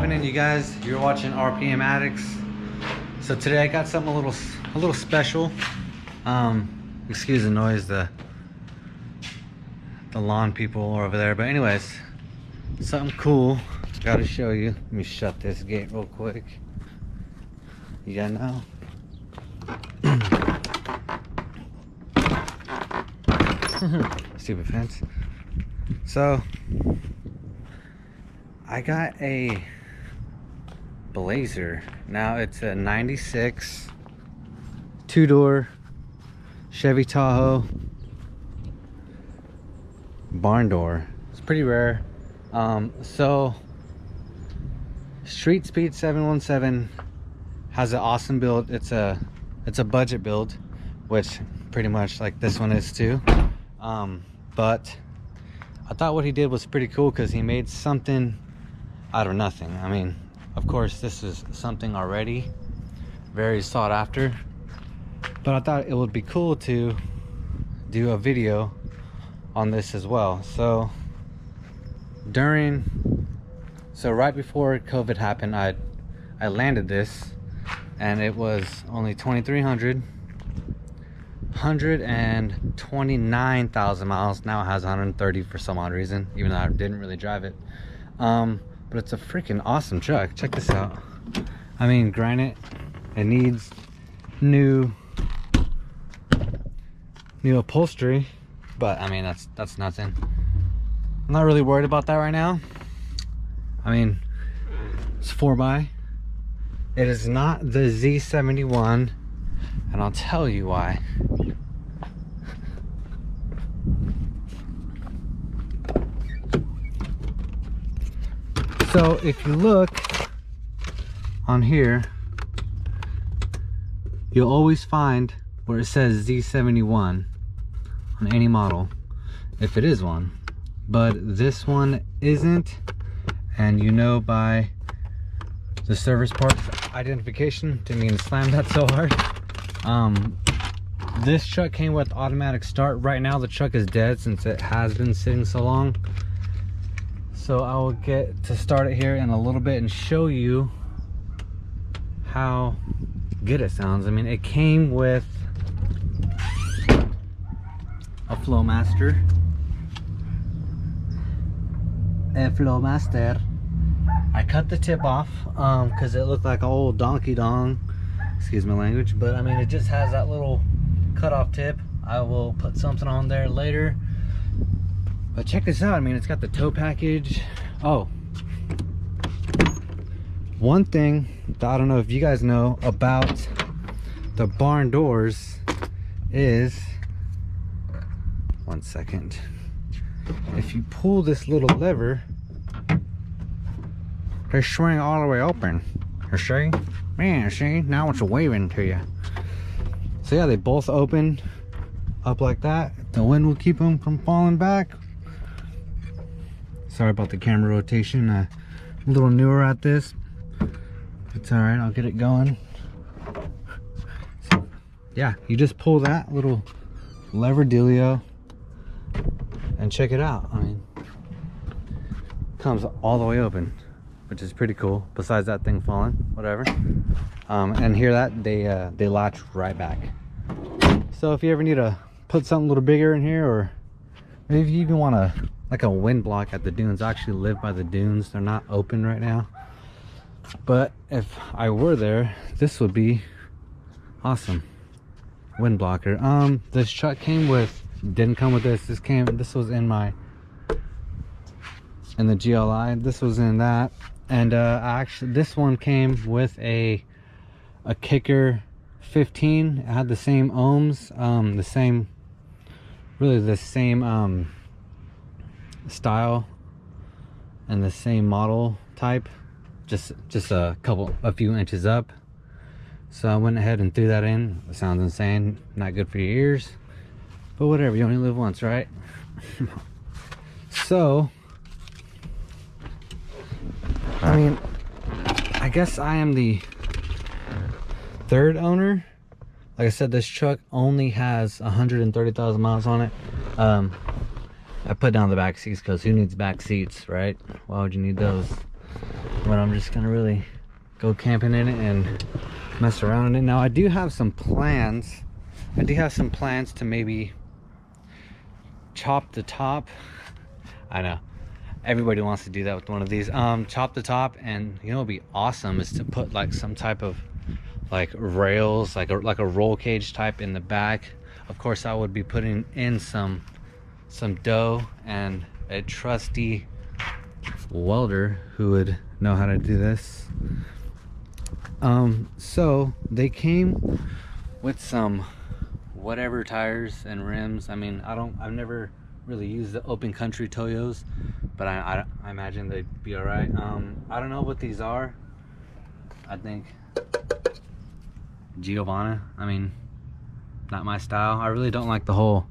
happening, you guys? You're watching RPM Addicts. So today I got something a little special. Excuse the noise, the lawn people are over there, but anyways, something cool gotta show you. Let me shut this gate real quick. You gotta know. Stupid fence. So I got a Blazer. Now it's a 96 two-door Chevy Tahoe barn door. It's pretty rare. So STREETSPEED 717 has an awesome build. It's a budget build, which pretty much like this one is too. But I thought what he did was pretty cool because he made something out of nothing. I mean, of course this is something already very sought after, but I thought it would be cool to do a video on this as well. So right before COVID happened, I landed this, and it was only 2,300, 129,000 miles. Now it has 130 for some odd reason, even though I didn't really drive it. But it's a freaking awesome truck. Check this out. I mean, granted, it needs new upholstery, but I mean, that's nothing. I'm not really worried about that right now. I mean, it's 4x. It is not the Z71, and I'll tell you why. So if you look on here, you'll always find where it says Z71 on any model, if it is one. But this one isn't, and you know by the service parts identification. Didn't mean to slam that so hard. This truck came with automatic start. Right now the truck is dead since it has been sitting so long. So I will get to start it here in a little bit and show you how good it sounds. I mean, it came with a Flowmaster. I cut the tip off because it looked like an old donkey dong. Excuse my language, but I mean, it just has that little cutoff tip. I will put something on there later. But check this out. I mean, it's got the tow package. Oh, one thing that I don't know if you guys know about the barn doors is, one second, if you pull this little lever, they swing all the way open. You see? Man, see? Now it's waving to you. So yeah, they both open up like that. The wind will keep them from falling back. Sorry about the camera rotation. A little newer at this. It's all right. I'll get it going. So, yeah, you just pull that little lever dealio and check it out. I mean, it comes all the way open, which is pretty cool. Besides that thing falling, whatever. And hear that they latch right back. So if you ever need to put something a little bigger in here, or maybe if you even want to, like a wind block at the dunes. I actually live by the dunes. They're not open right now, but if I were there, this would be awesome. Wind blocker. This truck didn't come with this. This was in the GLI. This was in that, and actually this one came with a Kicker 15. It had the same ohms, the same style and the same model type, just a few inches up. So I went ahead and threw that in. It sounds insane, not good for your ears, but whatever, you only live once, right? So I mean, I guess I am the third owner. Like I said, this truck only has 130,000 miles on it. I put down the back seats because who needs back seats, right? Why would you need those? but I'm just gonna really go camping in it and mess around in it. Now I do have some plans. I do have some plans to maybe chop the top. I know everybody wants to do that with one of these. Chop the top, and you know, it'd be awesome is to put like some type of like rails, like a roll cage type in the back. Of course, I would be putting in some dough and a trusty welder who would know how to do this. So they came with some whatever tires and rims. I mean, I've never really used the open country Toyos, but I imagine they'd be all right. I don't know what these are. I think Giovanna. I mean, not my style. I really don't like the whole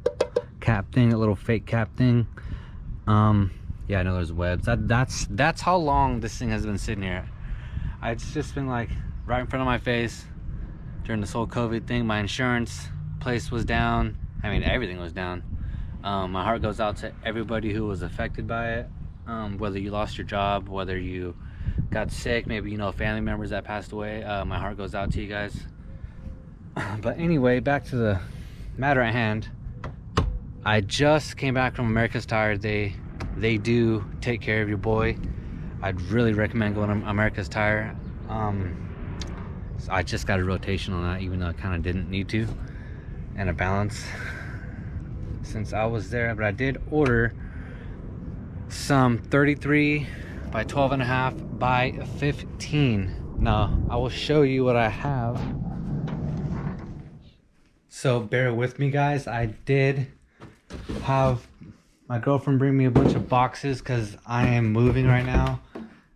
cap thing, a little fake cap thing. Yeah, I know there's webs. That's how long this thing has been sitting here. It's just been like right in front of my face during this whole COVID thing. My insurance place was down. I mean, everything was down. My heart goes out to everybody who was affected by it. Whether you lost your job, whether you got sick, maybe you know family members that passed away. My heart goes out to you guys. But anyway, back to the matter at hand. I just came back from America's Tire. They do take care of your boy. I'd really recommend going to America's Tire. So I just got a rotation on that, even though I kind of didn't need to, and a balance since I was there. But I did order some 33 by 12.5 by 15. Now I will show you what I have. So bear with me, guys. I did have my girlfriend bring me a bunch of boxes because I am moving right now,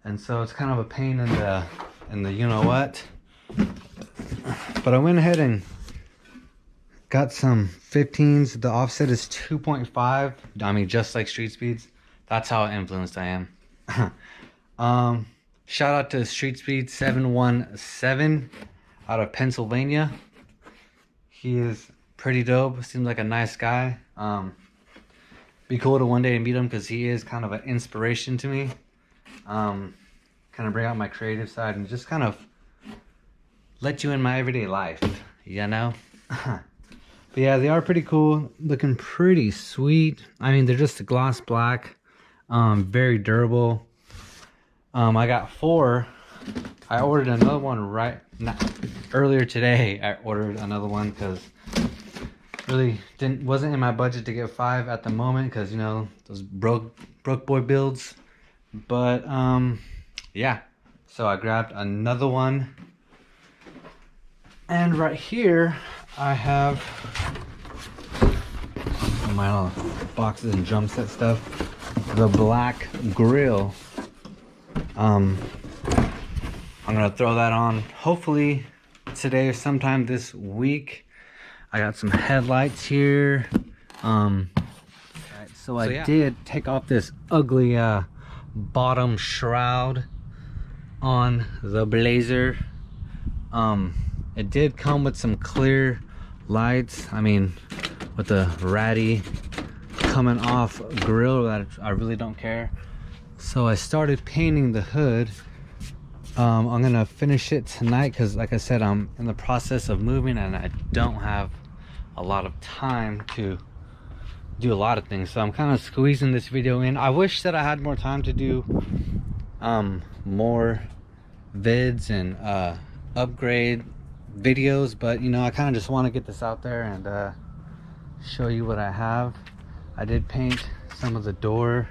and so it's kind of a pain in the you know what. But I went ahead and got some 15s. The offset is 2.5. I mean, just like Street Speeds. That's how influenced I am. Shout out to Street Speed 717 out of Pennsylvania. He is pretty dope. Seems like a nice guy. Be cool to one day meet him because he is kind of an inspiration to me. Kind of bring out my creative side and just kind of let you in my everyday life, you know? But yeah, they are pretty cool. Looking pretty sweet. I mean, they're just a gloss black. Very durable. I got 4. I ordered another one earlier today. I ordered another one because really wasn't in my budget to get 5 at the moment because, you know, those broke boy builds. But yeah, so I grabbed another one, and right here I have my little boxes and drum set stuff. The black grill. I'm gonna throw that on hopefully today or sometime this week. I got some headlights here. So I did take off this ugly bottom shroud on the Blazer. It did come with some clear lights. I mean, with the ratty coming off grill, that I really don't care. So I started painting the hood. I'm gonna finish it tonight because, like I said, I'm in the process of moving and I don't have a lot of time to do a lot of things, so I'm kind of squeezing this video in. I wish that I had more time to do more vids and upgrade videos, but you know, I kind of just want to get this out there and show you what I have. I did paint some of the door.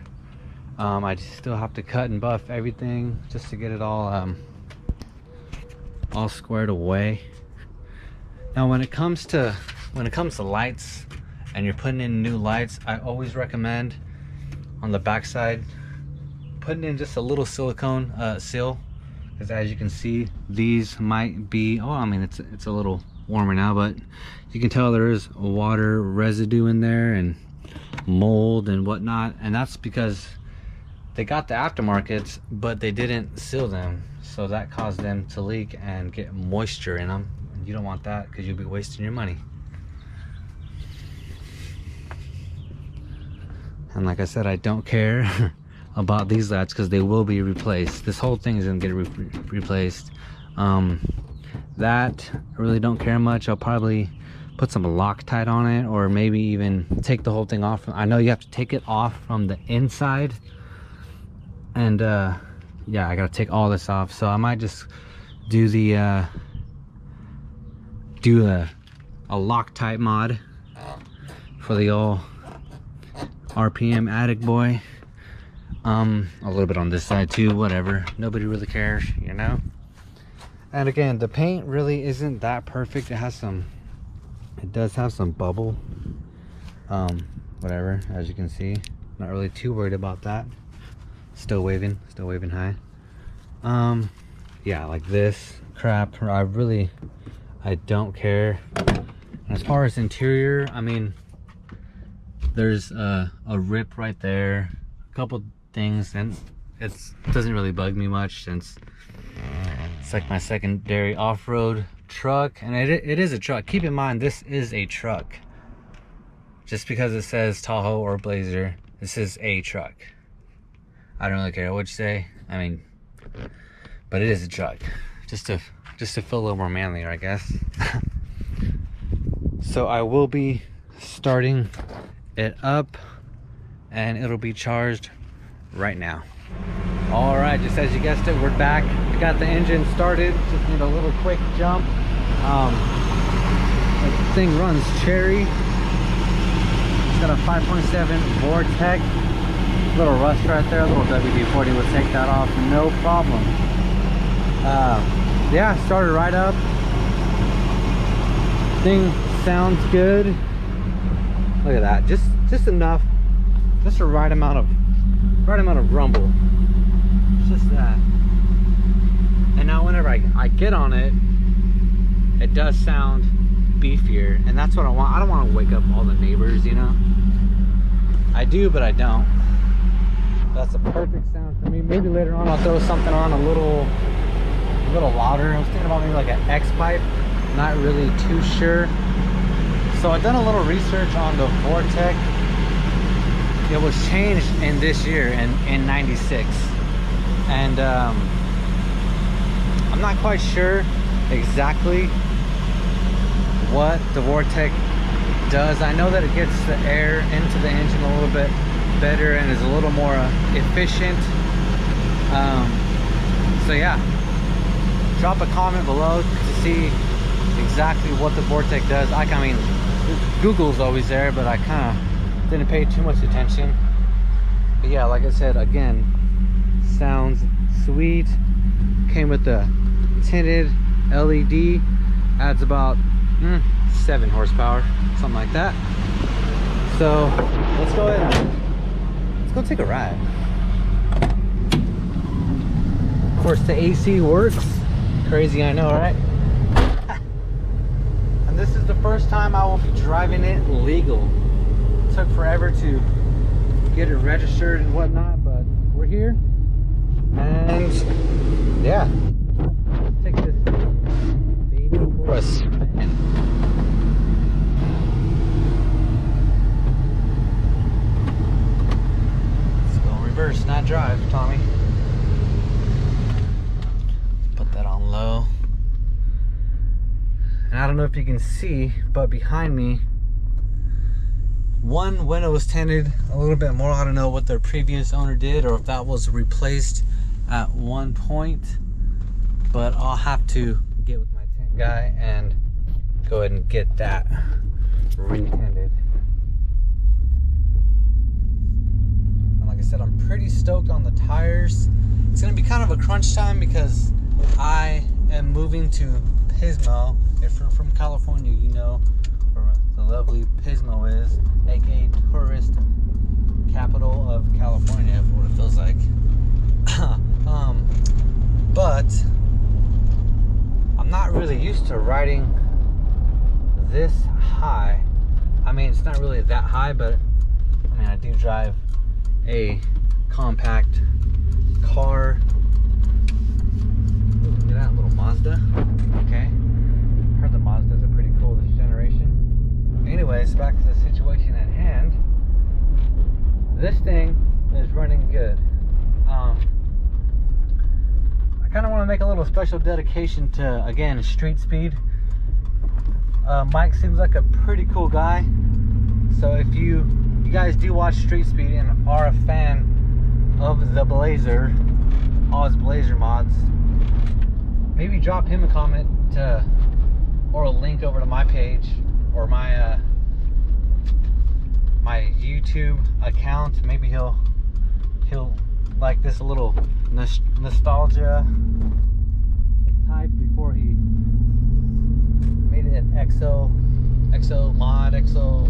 I still have to cut and buff everything just to get it all squared away. Now when it comes to lights and you're putting in new lights, I always recommend on the backside putting in just a little silicone seal, because as you can see, these might be, oh, I mean, it's a little warmer now, but you can tell there is water residue in there and mold and whatnot, and that's because they got the aftermarkets but they didn't seal them, so that caused them to leak and get moisture in them, and you don't want that because you'll be wasting your money. And like I said, I don't care. about these lights because they will be replaced. This whole thing is gonna get replaced. That I really don't care much. I'll probably put some Loctite on it, or maybe even take the whole thing off. I know you have to take it off from the inside, and yeah, I gotta take all this off. So I might just do the a Loctite mod for the old RPM addict boy. A little bit on this side too, whatever, nobody really cares, you know. And again, the paint really isn't that perfect. It does have some bubble, whatever, as you can see. Not really too worried about that. Still waving high. Yeah, like this crap, I don't care. And as far as interior, I mean, there's a rip right there, a couple things, and it doesn't really bug me much since it's like my secondary off-road truck. And it is a truck. Keep in mind, this is a truck. Just because it says Tahoe or Blazer, this is a truck. I don't really care what you say. I mean, but it is a truck. Just to feel a little more manlier, I guess. So I will be starting it up, and it'll be charged right now. All right, just as you guessed it, we're back. We got the engine started. Just need a little quick jump. The thing runs cherry. It's got a 5.7 Vortec. Little rust right there. A little WD-40 would take that off, no problem. Yeah, started right up. Thing sounds good. Look at that. Just enough. Just the right amount of rumble. Just that. And now whenever I get on it, it does sound beefier, and that's what I want. I don't want to wake up all the neighbors, you know. I do, but I don't. That's a perfect sound for me. Maybe later on I'll throw something on a little louder. I was thinking about maybe like an X pipe. Not really too sure. So I've done a little research on the Vortec. It was changed in this year, in 96, and I'm not quite sure exactly what the Vortec does. I know that it gets the air into the engine a little bit better and is a little more efficient. So yeah, drop a comment below to see exactly what the Vortec does. I mean, Google's always there, but I kind of didn't pay too much attention. But yeah, like I said, again, sounds sweet. Came with the tinted LED, adds about 7 horsepower, something like that. So let's go ahead and let's go take a ride. Of course, the AC works. Crazy, I know, right? And this is the first time I will be driving it legal. It took forever to get it registered and whatnot, but we're here. And yeah, let's take this baby for a spin. Let's go in reverse, not drive, Tommy. Put that on low. And I don't know if you can see, but behind me, one window was tinted a little bit more. I don't know what their previous owner did, or if that was replaced at one point, but I'll have to get with my tint guy and go ahead and get that re-tinted. And like I said, I'm pretty stoked on the tires. It's gonna be kind of a crunch time because I am moving to Pismo. If you're from California, you know where the lovely Pismo is, aka tourist capital of California, what it feels like. But I'm not really used to riding this high. I mean, it's not really that high, but I mean, I do drive a compact car. Ooh, look at that little Mazda. Okay, heard the Mazdas are pretty cool this generation. Anyways, back to the situation at hand. This thing is running good. kind of want to make a little special dedication to, again, Street Speed. Mike seems like a pretty cool guy. So if you guys do watch Street Speed and are a fan of the Blazer, all his Blazer mods, maybe drop him a comment or a link over to my page or my my YouTube account. Maybe he'll like this a little nostalgia type before he made it an exo mod, exo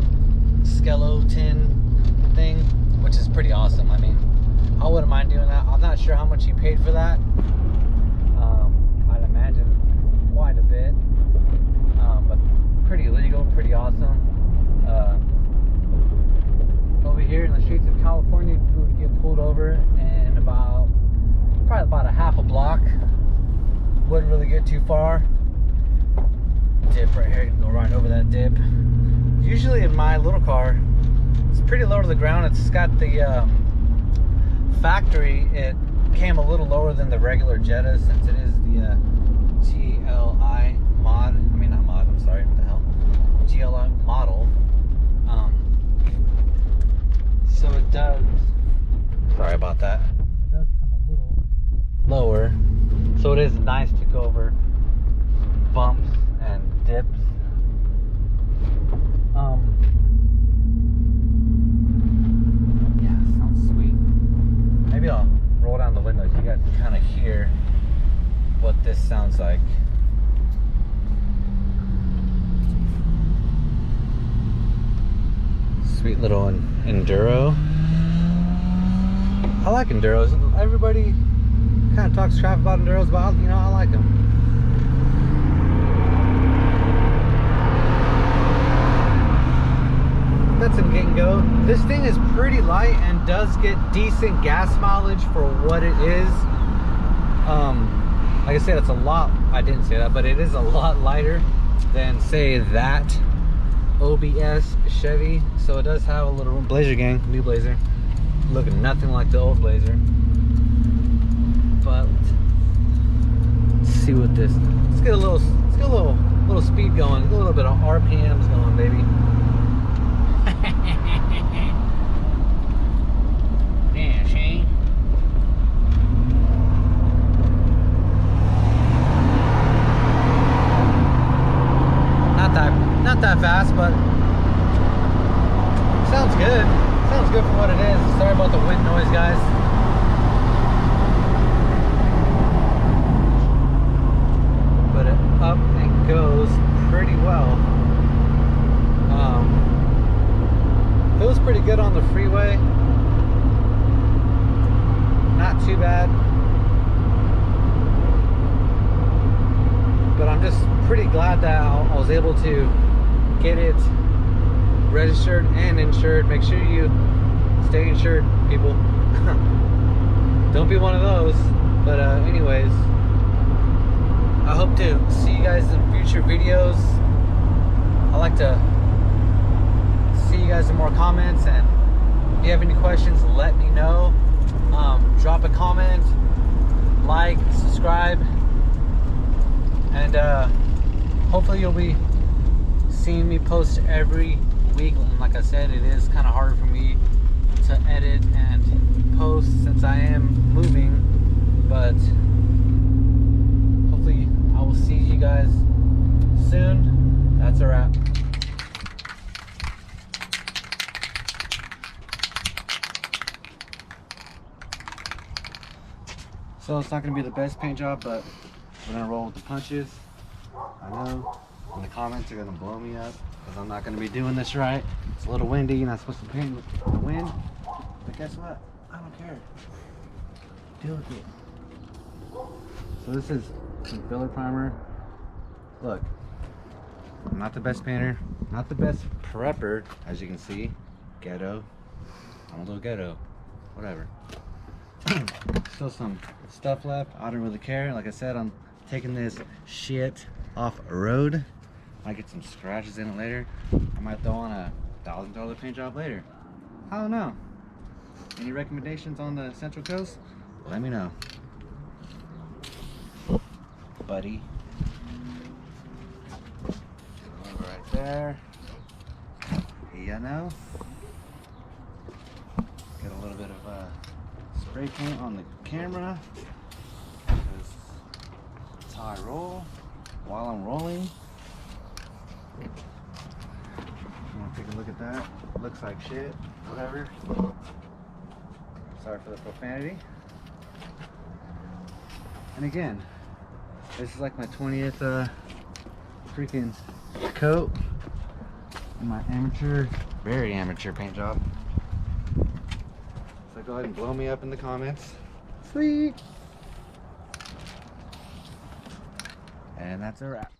skeleton thing, which is pretty awesome. I mean, I wouldn't mind doing that. I'm not sure how much he paid for that. I'd imagine quite a bit, but pretty legal, pretty awesome. Over here in the streets of California, we would get pulled over in probably about a half a block. Wouldn't really get too far. Dip right here, you can go right over that dip. Usually in my little car, it's pretty low to the ground. It's got the factory, it came a little lower than the regular Jetta since it is the GLI mod. I mean, not mod, I'm sorry, what the hell? GLI model. So it does, sorry about that, it does come a little lower. So it is nice to go over bumps and dips. Yeah, sounds sweet. Maybe I'll roll down the window so you guys can kind of hear what this sounds like. Sweet little Enduro. I like Enduros. Everybody kind of talks crap about Enduros, but you know, I like them. That's some get and go. This thing is pretty light and does get decent gas mileage for what it is. Like I said, it's a lot, I didn't say that, but it is a lot lighter than, say, that OBS Chevy. So it does have a little Blazer gang, new Blazer, looking nothing like the old Blazer. But let's see what this, let's get a little speed going, a little bit of RPMs going, baby. Yeah, Shane. Not that fast, but sounds good. Sounds good for what it is. Sorry about the wind noise, guys. But it up and goes pretty well. Feels pretty good on the freeway. Not too bad. But I'm just pretty glad that I was able to get it registered and insured. Make sure you stay insured, people. Don't be one of those. But anyways, I hope to see you guys in future videos. I like to see you guys in more comments, and if you have any questions, let me know. Drop a comment, like, subscribe, and hopefully you'll be seeing me post every week. And like I said, it is kind of hard for me to edit and post since I am moving, but hopefully I will see you guys soon. That's a wrap. So it's not going to be the best paint job, but we're going to roll with the punches. I know in the comments are going to blow me up because I'm not going to be doing this right. It's a little windy. You're not supposed to paint with the wind. But guess what? I don't care. Deal with it. So this is some filler primer. Look, I'm not the best painter, not the best prepper, as you can see. Ghetto. I'm a little ghetto. Whatever. Still some stuff left. I don't really care. Like I said, I'm taking this shit off road. Might get some scratches in it later. I might throw on a $1,000 paint job later. I don't know. Any recommendations on the Central Coast? Let me know. buddy. Right there. You know. Get a little bit of spray paint on the camera. That's how I roll while I'm rolling. You want to take a look at that? Looks like shit. Whatever. Sorry for the profanity. And again, this is like my 20th freaking coat in my amateur, very amateur paint job. So go ahead and blow me up in the comments. Sweet. And that's a wrap.